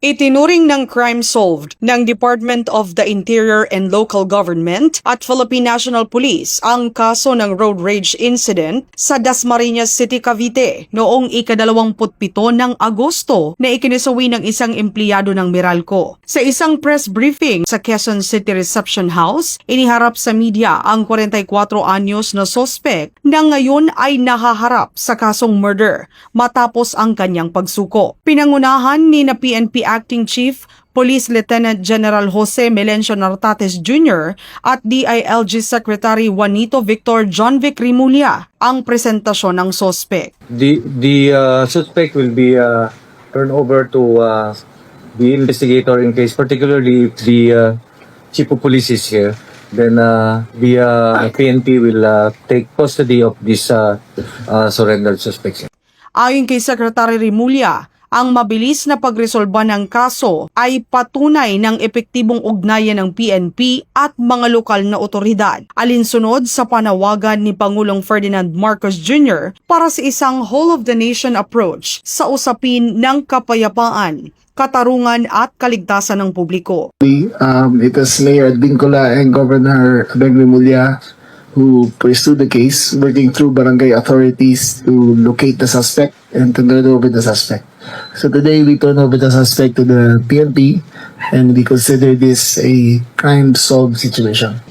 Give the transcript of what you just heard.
Itinuring ng crime solved ng Department of the Interior and Local Government at Philippine National Police ang kaso ng road rage incident sa Dasmariñas City, Cavite noong ika-27 ng Agosto na ikinasawi ng isang empleyado ng Meralco. Sa isang press briefing sa Quezon City Reception House, iniharap sa media ang 44 anyos na sospek na ngayon ay nahaharap sa kasong murder matapos ang kanyang pagsuko. Pinangunahan ni na PNP Acting Chief Police Lieutenant General Jose Melencio Nartates Jr. at DILG Secretary Juanito Victor John Vic Rimulya ang presentasyon ng sospek. The suspect will be turned over to the investigator in case, particularly if the chief of police is here. Then the PNP will take custody of this surrendered suspects. Ayon kay Secretary Rimulya, ang mabilis na pagresolba ng kaso ay patunay ng epektibong ugnayan ng PNP at mga lokal na otoridad, alinsunod sa panawagan ni Pangulong Ferdinand Marcos Jr. para sa isang whole-of-the-nation approach sa usapin ng kapayapaan, katarungan at kaligtasan ng publiko. It was Mayor Advincula and Governor Abeng Rimulya who pursued the case, working through barangay authorities to locate the suspect and to turn over the suspect. So today we turn over the suspect to the PNP and we consider this a crime solved situation.